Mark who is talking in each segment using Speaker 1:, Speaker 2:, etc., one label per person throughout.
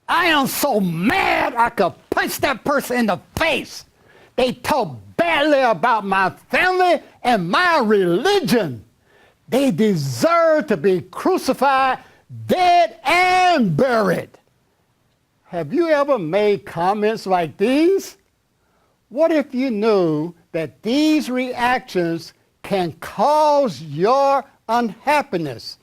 Speaker 1: I am so mad I could punch that person in the face. They talk badly about my family and my religion. They deserve to be crucified, dead, and buried. Have you ever made comments like these? What if you knew that these reactions can cause your unhappiness?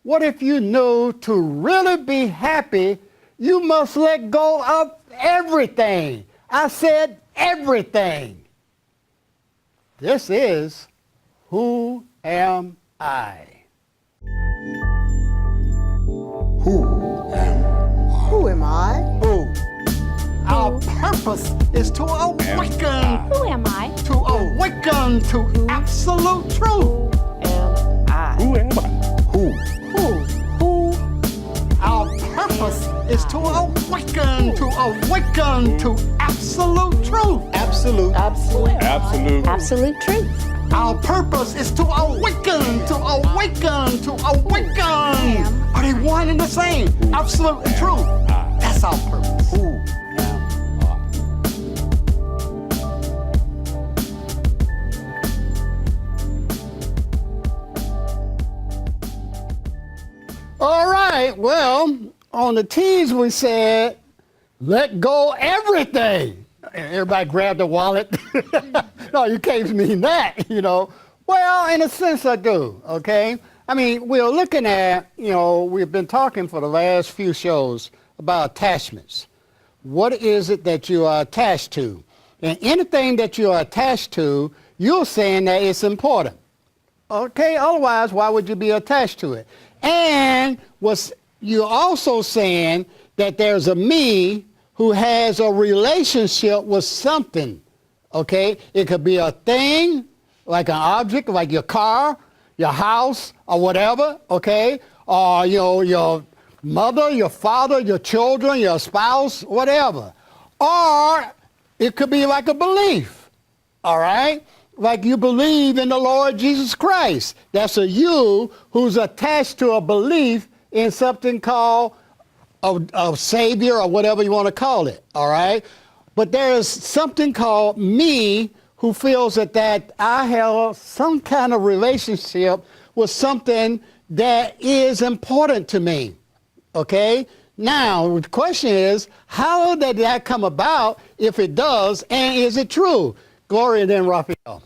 Speaker 1: What if you knew to really be happy, you must let go of everything? I said everything. This is Who Am I?
Speaker 2: Who am I?
Speaker 3: Who am I?
Speaker 1: Who? Our purpose is to awaken.
Speaker 4: Who am I?
Speaker 1: To awaken to absolute truth.
Speaker 3: Am I?
Speaker 2: Who am I? Who?
Speaker 1: Our purpose is to awaken to absolute truth.
Speaker 2: Absolute.
Speaker 3: Absolute.
Speaker 2: Absolute.
Speaker 4: Absolute truth.
Speaker 1: Our purpose is to awaken. Are they one and the same? Absolute and truth. That's our purpose.
Speaker 2: Who am I?
Speaker 1: All right, well, on the T's we said, let go everything. Everybody grabbed the wallet. No, you can't mean that, Well, in a sense I do, okay? I mean, we're looking at, we've been talking for the last few shows about attachments. What is it that you are attached to? And anything that you are attached to, you're saying that it's important. Okay, otherwise, why would you be attached to it? And you're also saying that there's a me who has a relationship with something, okay? It could be a thing, like an object, like your car, your house, or whatever, okay? Or, your mother, your father, your children, your spouse, whatever. Or it could be like a belief, all right? Like you believe in the Lord Jesus Christ. That's a you who's attached to a belief in something called a savior or whatever you want to call it, all right? But there is something called me who feels that I have some kind of relationship with something that is important to me, okay? Now, the question is, how did that come about, if it does, and is it true? Gloria and then Raphael.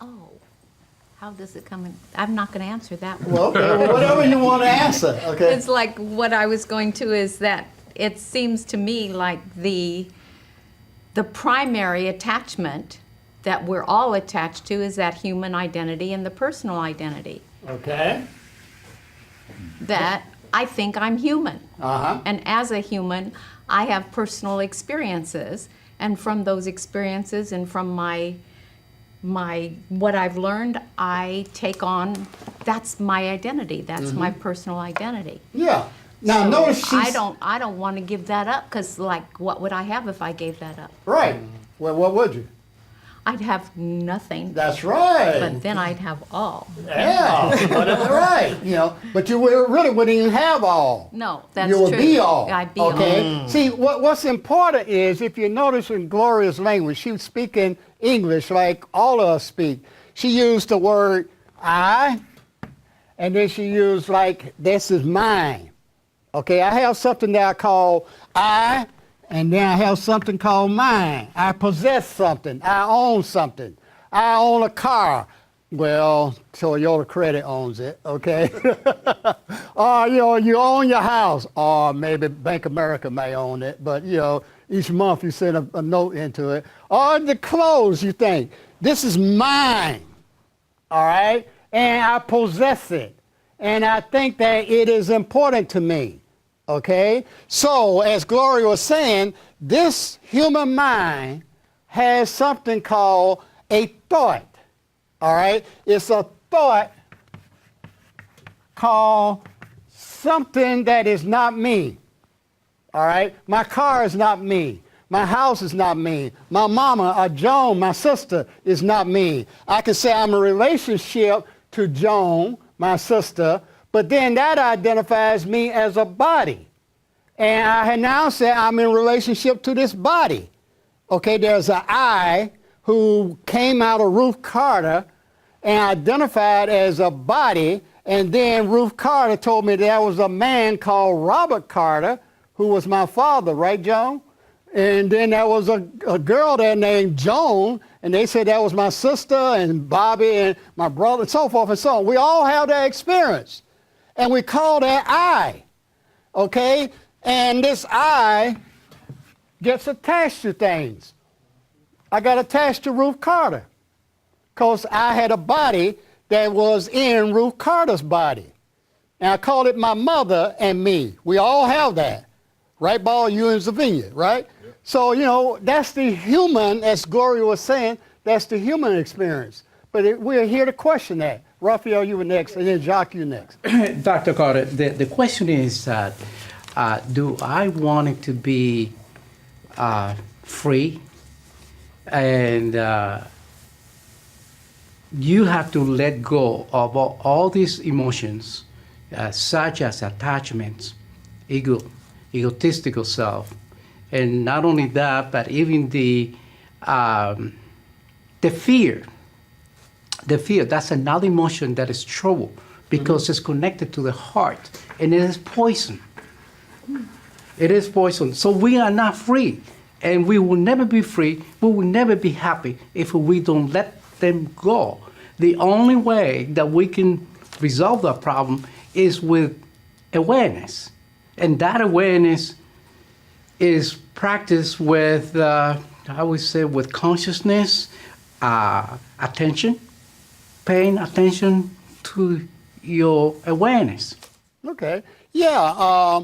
Speaker 4: Oh, how does it come in? I'm not going to answer that one.
Speaker 1: Well, okay, well, whatever you want to answer, okay?
Speaker 4: It's like what I was going to is that it seems to me like the primary attachment that we're all attached to is that human identity and the personal identity.
Speaker 1: Okay.
Speaker 4: That I think I'm human.
Speaker 1: Uh-huh.
Speaker 4: And as a human, I have personal experiences. And from those experiences and from my what I've learned, I take on, that's my identity. That's my personal identity.
Speaker 1: Yeah. Now,
Speaker 4: So
Speaker 1: notice she's...
Speaker 4: I don't want to give that up, because like, what would I have if I gave that up?
Speaker 1: Right. Well, what would you?
Speaker 4: I'd have nothing,
Speaker 1: That's right.
Speaker 4: but then I'd have all.
Speaker 1: Yeah, that's right. But you really wouldn't even have all.
Speaker 4: No, that's
Speaker 1: You
Speaker 4: true.
Speaker 1: would be all.
Speaker 4: I'd be
Speaker 1: okay?
Speaker 4: all.
Speaker 1: See, what's important is, if you notice in Gloria's language, she was speaking English like all of us speak. She used the word I, and then she used like, this is mine. Okay, I have something that I call I, and then I have something called mine. I possess something. I own something. I own a car. Well, Toyota Credit owns it, okay? Or, you own your house. Or maybe Bank of America may own it, but, each month you send a note into it. Or the clothes, you think, this is mine, all right? And I possess it. And I think that it is important to me. Okay? So, as Gloria was saying, this human mind has something called a thought. All right? It's a thought called something that is not me. All right? My car is not me. My house is not me. My mama, or Joan, my sister, is not me. I can say I'm a relationship to Joan, my sister, But then that identifies me as a body. And I had now said I'm in relationship to this body. Okay, there's an I who came out of Ruth Carter and identified as a body. And then Ruth Carter told me there was a man called Robert Carter who was my father, right, Joan? And then there was a girl there named Joan, and they said that was my sister and Bobby and my brother, and so forth and so on. We all have that experience. And we call that I, okay? And this I gets attached to things. I got attached to Ruth Carter because I had a body that was in Ruth Carter's body. And I called it my mother and me. We all have that. Right, Ball? You and Zavinia, right? Yep. So, you know, that's the human, as Gloria was saying, that's the human experience. But we're here to question that. Raphael, you were next, and then Jacques, you next.
Speaker 5: Dr. Carter, the question is that do I want it to be free? And you have to let go of all these emotions, such as attachments, egotistical self, and not only that, but even the fear. The fear, that's another emotion that is trouble because it's connected to the heart, and it is poison. It is poison. So we are not free, and we will never be free. We will never be happy if we don't let them go. The only way that we can resolve that problem is with awareness. And that awareness is practiced with, I would say, with consciousness, attention, paying attention to your awareness.
Speaker 1: Okay. Yeah.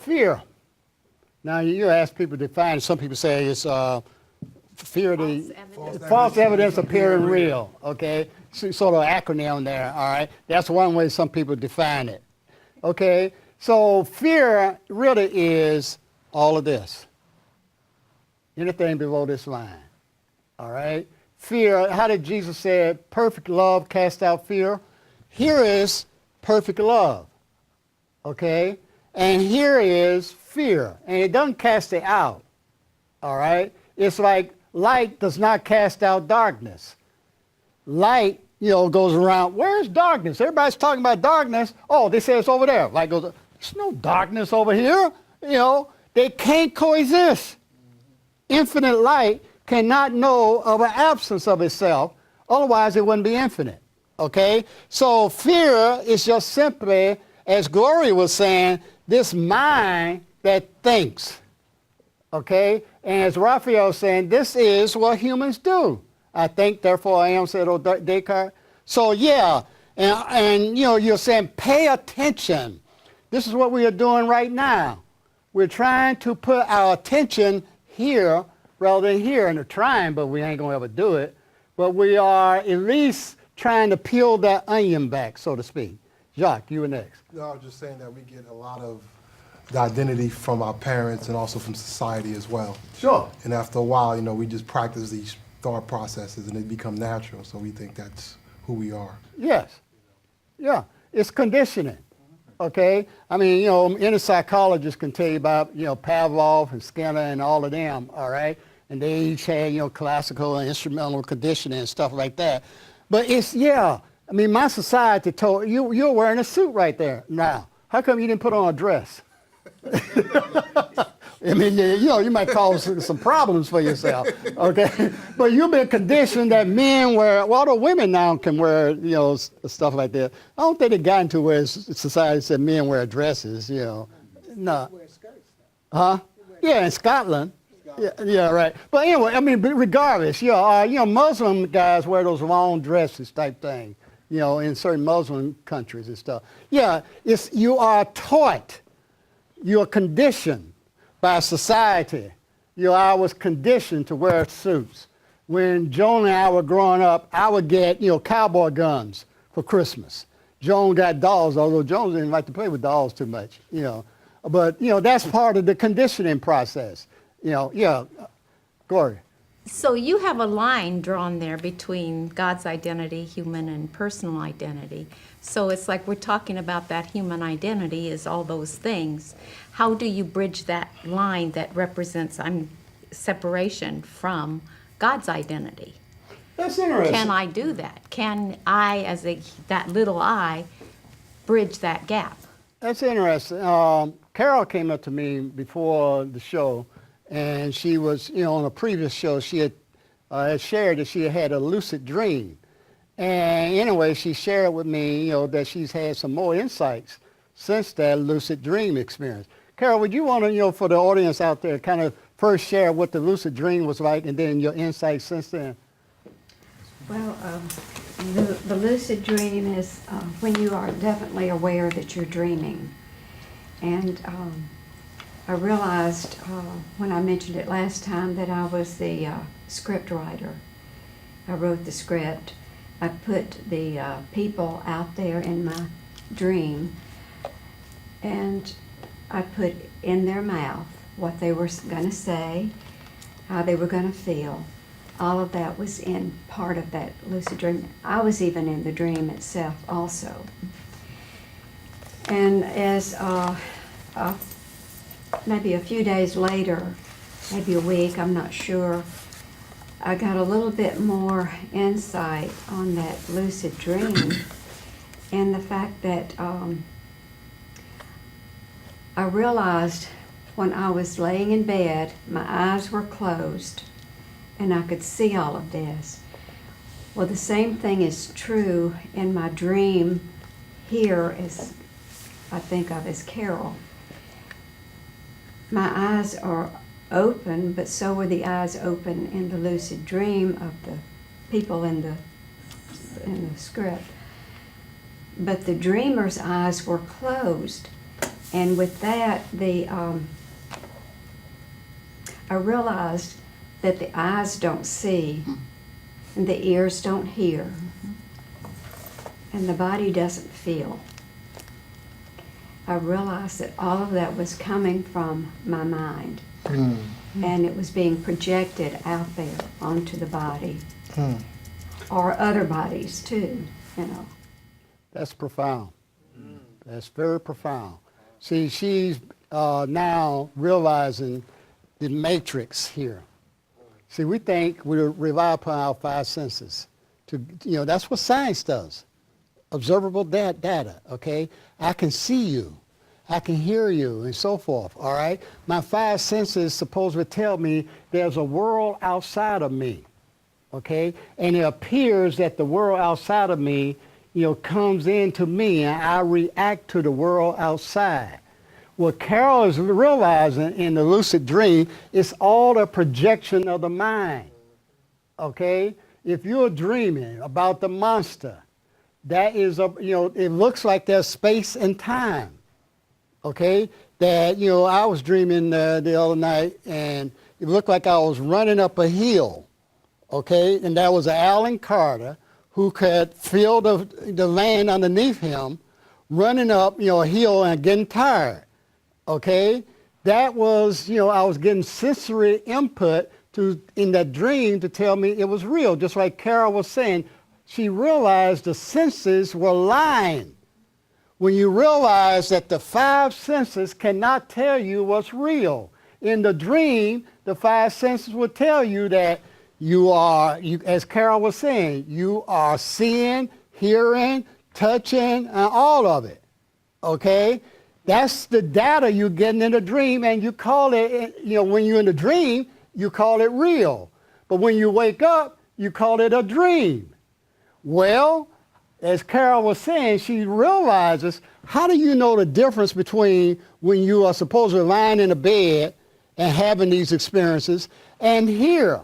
Speaker 1: Fear. Now, you ask people to define it. Some people say it's fear of the false evidence appearing real. Okay. So, sort of acronym there. All right. That's one way some people define it. Okay. So fear really is all of this. Anything below this line. All right. Fear, how did Jesus say perfect love cast out fear? Here is perfect love. Okay? And here is fear. And it doesn't cast it out. All right? It's like light does not cast out darkness. Light, goes around. Where's darkness? Everybody's talking about darkness. Oh, they say it's over there. Light goes, there's no darkness over here. They can't coexist. Infinite light cannot know of an absence of itself, otherwise it wouldn't be infinite, okay? So fear is just simply, as Gloria was saying, this mind that thinks, okay? And as Raphael was saying, this is what humans do. I think, therefore I am, said Descartes. So yeah, and you're saying pay attention. This is what we are doing right now. We're trying to put our attention here rather than here, and they're trying, but we ain't gonna ever do it. But we are at least trying to peel that onion back, so to speak. Jacques, you were next.
Speaker 6: No, I was just saying that we get a lot of the identity from our parents and also from society as well.
Speaker 1: Sure.
Speaker 6: And after a while, we just practice these thought processes and they become natural, so we think that's who we are.
Speaker 1: Yes. Yeah, it's conditioning. Okay, I mean, any psychologist can tell you about, Pavlov and Skinner and all of them, all right? And they each had, classical and instrumental conditioning and stuff like that. But my society told you're wearing a suit right there now. How come you didn't put on a dress? I mean, you might cause some problems for yourself, okay? But you've been conditioned that men wear, the women now can wear, stuff like that. I don't think it got into where society said men wear dresses, No. Huh? Yeah, in Scotland. Yeah, right. But anyway, regardless, Muslim guys wear those long dresses type thing, in certain Muslim countries and stuff. Yeah, you are taught, you're conditioned by society. I was conditioned to wear suits. When Joan and I were growing up, I would get, cowboy guns for Christmas. Joan got dolls, although Joan didn't like to play with dolls too much, But, that's part of the conditioning process. Gloria.
Speaker 4: So you have a line drawn there between God's identity, human and personal identity. So it's like we're talking about that human identity is all those things. How do you bridge that line that represents separation from God's identity?
Speaker 1: That's interesting.
Speaker 4: Can I do that? Can I, as that little I, bridge that gap?
Speaker 1: That's interesting. Carol came up to me before the show, and she was, on a previous show, she had shared that she had a lucid dream. And anyway, she shared with me, that she's had some more insights since that lucid dream experience. Carol, would you want to, for the audience out there, kind of first share what the lucid dream was like and then your insights since then?
Speaker 3: Well, the lucid dream is when you are definitely aware that you're dreaming. And I realized when I mentioned it last time that I was the script writer. I wrote the script. I put the people out there in my dream, and I put in their mouth what they were going to say, how they were going to feel. All of that was in part of that lucid dream. I was even in the dream itself also. And as maybe a few days later, maybe a week, I'm not sure, I got a little bit more insight on that lucid dream and the fact that I realized when I was laying in bed, my eyes were closed and I could see all of this. Well, the same thing is true in my dream here as I think of as Carol. My eyes are open, but so were the eyes open in the lucid dream of the people in the script. But the dreamer's eyes were closed, and with that, I realized that the eyes don't see, and the ears don't hear, and the body doesn't feel. I realized that all of that was coming from my mind, and it was being projected out there onto the body, or other bodies too,
Speaker 1: That's profound. That's very profound. See, she's now realizing the matrix here. See, we think we rely upon our five senses. That's what science does. Observable data, okay? I can see you. I can hear you, and so forth, all right? My five senses supposedly tell me there's a world outside of me, okay? And it appears that the world outside of me, comes into me, and I react to the world outside. What Carol is realizing in the lucid dream is all a projection of the mind, okay? If you're dreaming about the monster, that is, it looks like there's space and time, okay? That, I was dreaming the other night, and it looked like I was running up a hill, okay? And that was Alan Carter, who could feel the land underneath him, running up, a hill and getting tired. Okay, that was, I was getting sensory input in that dream to tell me it was real. Just like Carol was saying, she realized the senses were lying. When you realize that the five senses cannot tell you what's real. In the dream, the five senses will tell you that you are, as Carol was saying, you are seeing, hearing, touching, and all of it. Okay? That's the data you're getting in a dream, and you call it, when you're in a dream, you call it real. But when you wake up, you call it a dream. Well, as Carol was saying, she realizes, how do you know the difference between when you are supposedly lying in a bed and having these experiences and here?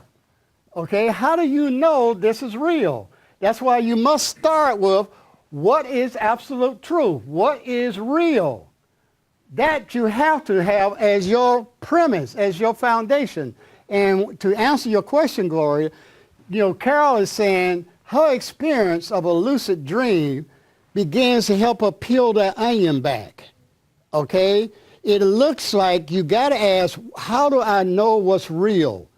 Speaker 1: Okay, how do you know this is real? That's why you must start with what is absolute truth? What is real? That you have to have as your premise, as your foundation. And to answer your question, Gloria, Carol is saying her experience of a lucid dream begins to help her peel that onion back, okay? It looks like you got to ask, how do I know what's real?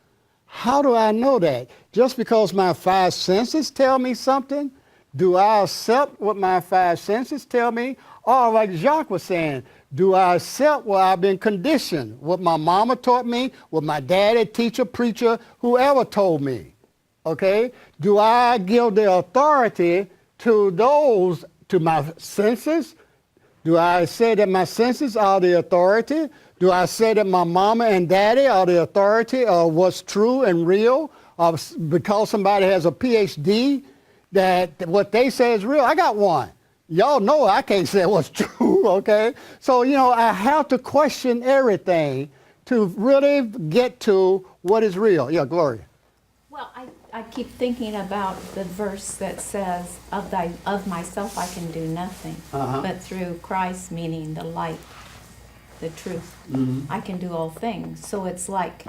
Speaker 1: How do I know that? Just because my five senses tell me something? Do I accept what my five senses tell me? Or like Jacques was saying, do I accept what I've been conditioned? What my mama taught me, what my daddy, teacher, preacher, whoever told me? Okay? Do I give the authority to those, to my senses? Do I say that my senses are the authority? Do I say that my mama and daddy are the authority of what's true and real? Or because somebody has a PhD, that what they say is real? I got one. Y'all know I can't say what's true, okay? So, I have to question everything to really get to what is real. Yeah, Gloria.
Speaker 4: Well, I keep thinking about the verse that says, of myself I can do nothing, but through Christ, meaning the light, the truth, I can do all things. So it's like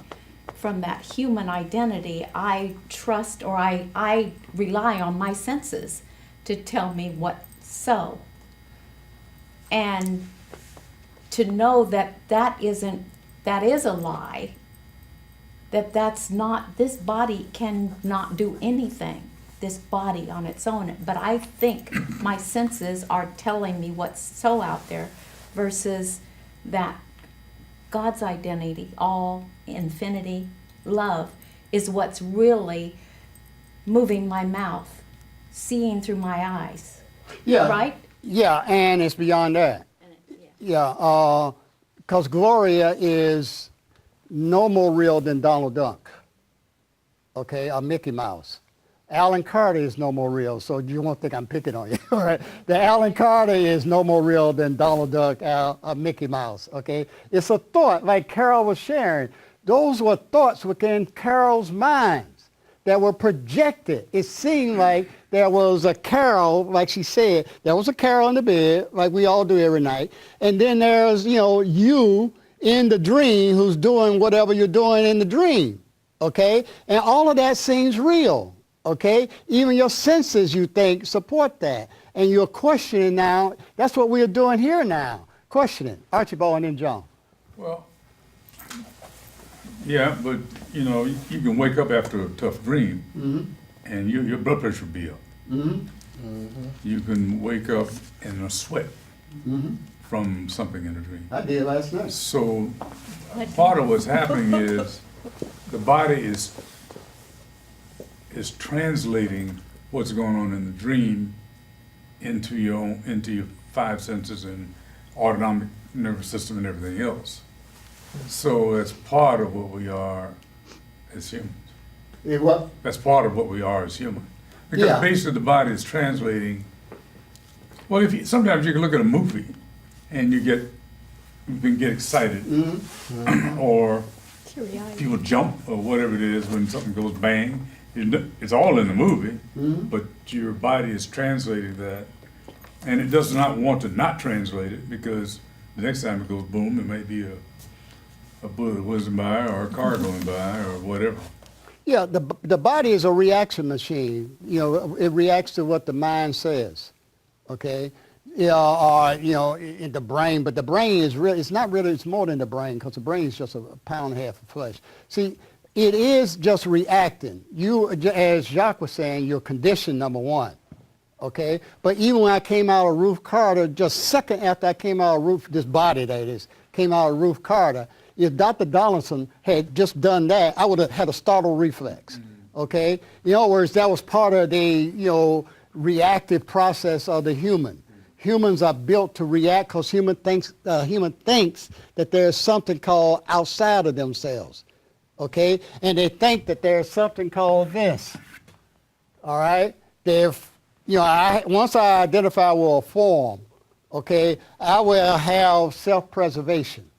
Speaker 4: from that human identity, I trust or I rely on my senses to tell me what's so. And to know that that is a lie, that's not, this body cannot do anything, this body on its own. But I think my senses are telling me what's so out there versus that God's identity, all, infinity, love, is what's really moving my mouth, seeing through my eyes.
Speaker 1: Yeah.
Speaker 4: Right?
Speaker 1: Yeah, and it's beyond that. Yeah, because Gloria is no more real than Donald Duck, okay, or Mickey Mouse. Alan Carter is no more real, so you won't think I'm picking on you, all right? The Alan Carter is no more real than Donald Duck or Mickey Mouse, okay? It's a thought, like Carol was sharing. Those were thoughts within Carol's minds that were projected. It seemed like there was a Carol, like she said, there was a Carol in the bed, like we all do every night, and then there's, you in the dream who's doing whatever you're doing in the dream, okay? And all of that seems real, okay? Even your senses, you think, support that. And you're questioning now. That's what we're doing here now, questioning. Archibald and then John.
Speaker 7: Well, yeah, but you can wake up after a tough dream, and your blood pressure will be up. You can wake up in a sweat from something in a dream.
Speaker 1: I did last night.
Speaker 7: So part of what's happening is the body is translating what's going on in the dream into your five senses and autonomic nervous system and everything else. So that's part of what we are as humans.
Speaker 1: What?
Speaker 7: That's part of what we are as humans. Because
Speaker 1: Yeah.
Speaker 7: basically the body is translating. Well, sometimes you can look at a movie and you can get excited, or people jump or whatever it is when something goes bang. It's all in the movie, but your body is translating that, and it does not want to not translate it because the next time it goes boom, it may be a bullet whizzing by or a car going by or whatever.
Speaker 1: Yeah, the body is a reaction machine. It reacts to what the mind says, okay? Or, in the brain, but the brain is really, it's not really, it's more than the brain because the brain is just a pound and a half of flesh. See, it is just reacting. You, as Jacques was saying, you're conditioned, number one, okay? But even when I came out of Ruth Carter, just second after I came out of Ruth, this body that is, came out of Ruth Carter, if Dr. Donaldson had just done that, I would have had a startle reflex, okay? In other words, that was part of the, reactive process of the human. Humans are built to react because human thinks that there's something called outside of themselves, okay? And they think that there's something called this, all right? Once I identify with a form, okay, I will have self-preservation.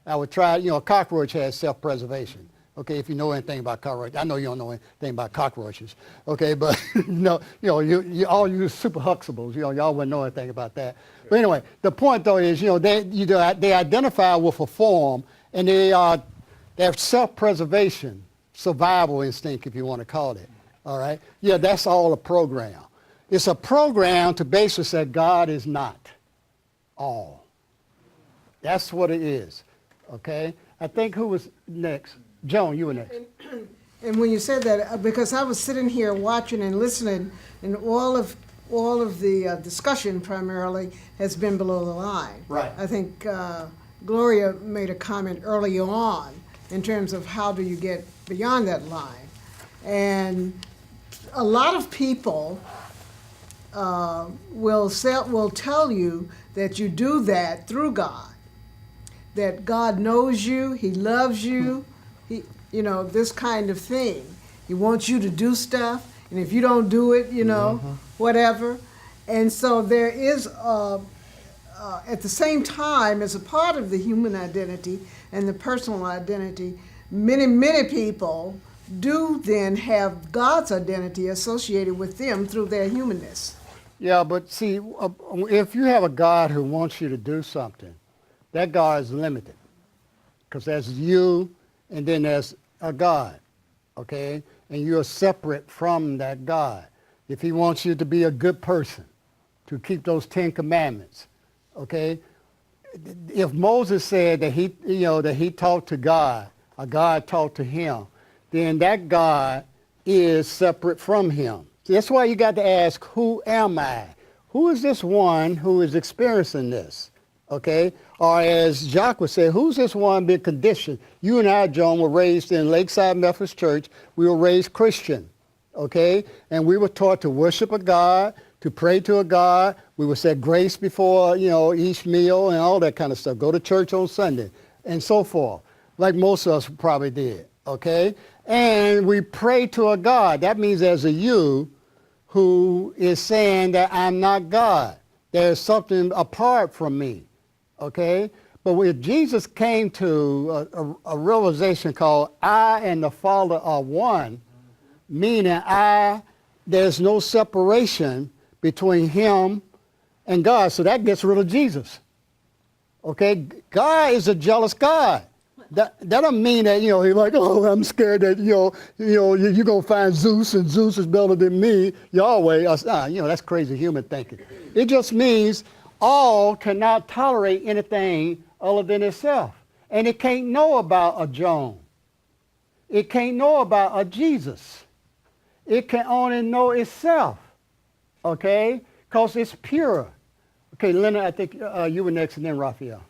Speaker 1: I would try, a cockroach has self-preservation. Okay, if you know anything about cockroaches. I know you don't know anything about cockroaches. Okay, but you all you super huxtables, y'all wouldn't know anything about that. But anyway, the point though is, they identify with a form, and they have self-preservation, survival instinct, if you want to call it. All right, yeah, that's all a program. It's a program to basically say God is not all. That's what it is. Okay, I think who was next? Joan, you were next.
Speaker 8: And when you said that, because I was sitting here watching and listening, and all of the discussion primarily has been below the line.
Speaker 1: Right.
Speaker 8: I think Gloria made a comment early on in terms of how do you get beyond that line. And a lot of people will tell you that you do that through God, that God knows you, He loves you, this kind of thing. He wants you to do stuff, and if you don't do it, whatever. And so there is, at the same time, as a part of the human identity and the personal identity, many people do then have God's identity associated with them through their humanness.
Speaker 1: Yeah, but see, if you have a God who wants you to do something, that God is limited. Because there's you, and then there's a God, okay? And you're separate from that God. If He wants you to be a good person, to keep those 10 Commandments, okay? If Moses said that he talked to God, or God talked to him, then that God is separate from him. That's why you got to ask, who am I? Who is this one who is experiencing this? Okay? Or as Jacques would say, who's this one being conditioned? You and I, John, were raised in Lakeside Methodist Church. We were raised Christian. Okay? And we were taught to worship a God, to pray to a God. We would say grace before, each meal and all that kind of stuff. Go to church on Sunday and so forth, like most of us probably did. Okay? And we pray to a God. That means there's a you who is saying that I'm not God. There's something apart from me. Okay? But when Jesus came to a realization called I and the Father are one, meaning there's no separation between him and God. So that gets rid of Jesus. Okay? God is a jealous God. That don't mean that, he's like, oh, I'm scared that, you're going to find Zeus and Zeus is better than me, Yahweh. That's crazy human thinking. It just means all cannot tolerate anything other than itself. And it can't know about a John. It can't know about a Jesus. It can only know itself, okay? Because it's pure. Okay, Leonard, I think you were next, and then Raphael.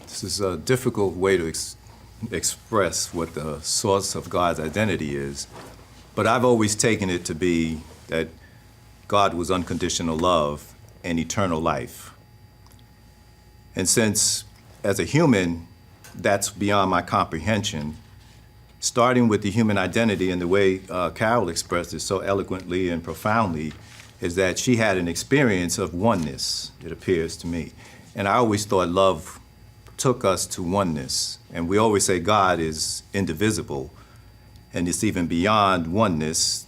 Speaker 9: This is a difficult way to express what the source of God's identity is, but I've always taken it to be that God was unconditional love and eternal life. And since, as a human, that's beyond my comprehension, starting with the human identity and the way Carol expressed it so eloquently and profoundly, is that she had an experience of oneness, it appears to me. And I always thought love took us to oneness. And we always say God is indivisible, and it's even beyond oneness,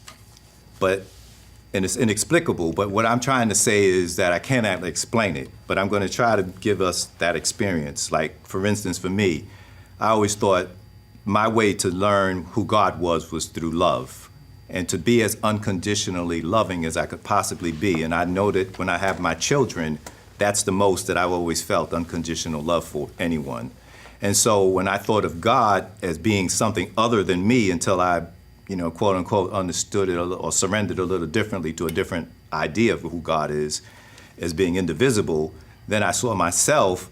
Speaker 9: and it's inexplicable. But what I'm trying to say is that I cannot explain it, but I'm going to try to give us that experience. Like, for instance, for me, I always thought my way to learn who God was through love, and to be as unconditionally loving as I could possibly be. And I know that when I have my children, that's the most that I've always felt, unconditional love for anyone. And so when I thought of God as being something other than me until I, quote unquote, understood it or surrendered a little differently to a different idea of who God is, as being indivisible, then I saw myself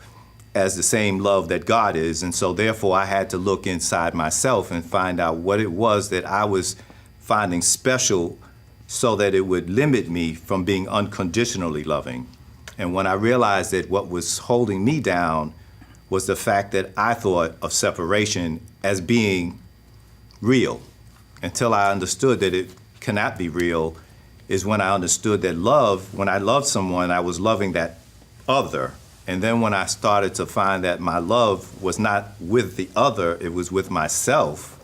Speaker 9: as the same love that God is. And so therefore I had to look inside myself and find out what it was that I was finding special so that it would limit me from being unconditionally loving. And when I realized that what was holding me down was the fact that I thought of separation as being real, until I understood that it cannot be real, is when I understood that love, when I loved someone, I was loving that other. And then when I started to find that my love was not with the other, it was with myself,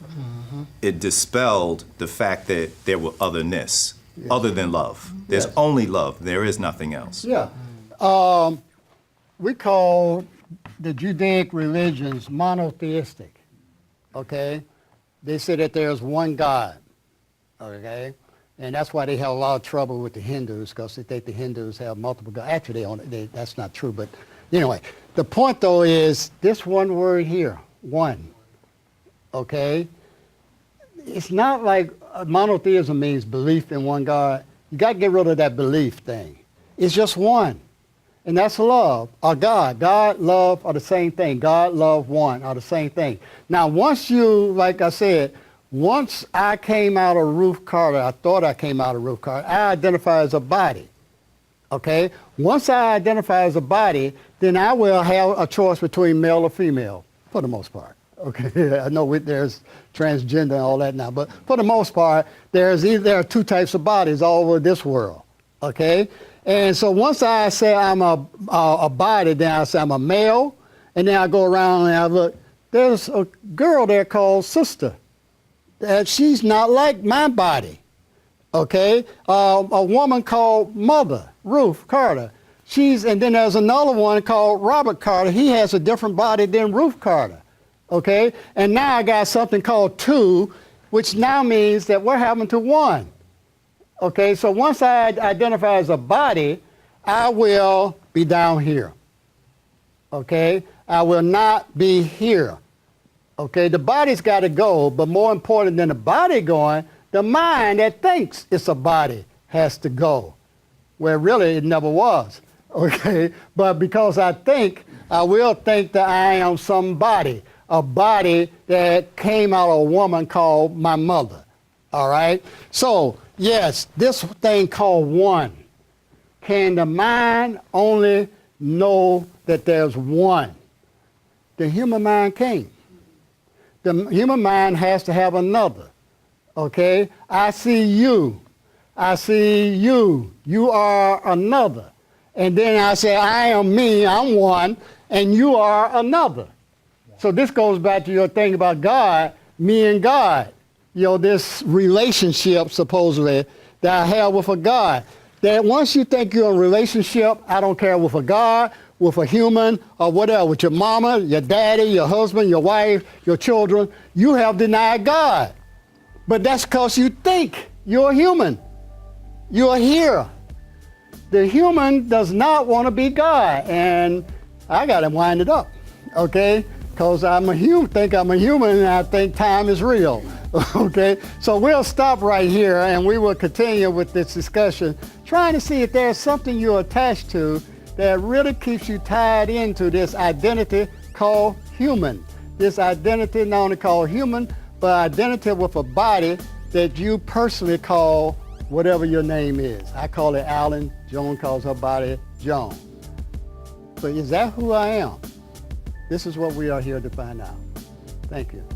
Speaker 9: it dispelled the fact that there were otherness, other than love. There's only love. There is nothing else.
Speaker 1: Yeah. We call the Judaic religions monotheistic, okay? They say that there's one God, okay? And that's why they have a lot of trouble with the Hindus, because they think the Hindus have multiple gods. Actually, that's not true, but anyway. The point, though, is this one word here, one. okay? It's not like monotheism means belief in one God. You got to get rid of that belief thing. It's just one, and that's love, or God. God, love are the same thing. God, love, one are the same thing. Now, once you, like I said, once I came out of Ruth Carter, I thought I came out of Ruth Carter, I identify as a body, okay? Once I identify as a body, then I will have a choice between male or female, for the most part. Okay, I know there's transgender and all that now, but for the most part, there are two types of bodies all over this world, okay? And so once I say I'm a body, then I say I'm a male, and then I go around and I look, there's a girl there called Sister, that she's not like my body, okay? A woman called Mother, Ruth Carter, and then there's another one called Robert Carter, he has a different body than Ruth Carter. Okay, and now I got something called two, which now means that we're having to one. Okay, so once I identify as a body, I will be down here. Okay, I will not be here. Okay, the body's got to go, but more important than the body going, the mind that thinks it's a body has to go, where really it never was. Okay, but because I think, I will think that I am somebody. A body that came out of a woman called my mother, all right? So, yes, this thing called one. Can the mind only know that there's one? The human mind can't. The human mind has to have another, okay? I see you. I see you. You are another. And then I say, I am me, I'm one, and you are another. So this goes back to your thing about God, me and God. You know, this relationship, supposedly, that I have with a God. That once you think you're in a relationship, I don't care, with a God, with a human, or whatever, with your mama, your daddy, your husband, your wife, your children, you have denied God. But that's because you think you're a human. You're here. The human does not want to be God. And I got to wind it up, okay? Because I'm a human, and I think time is real, okay? So we'll stop right here, and we will continue with this discussion, trying to see if there's something you're attached to that really keeps you tied into this identity called human. This identity not only called human, but identity with a body that you personally call whatever your name is. I call it Alan, Joan calls her body Joan. But is that who I am? This is what we are here to find out. Thank you.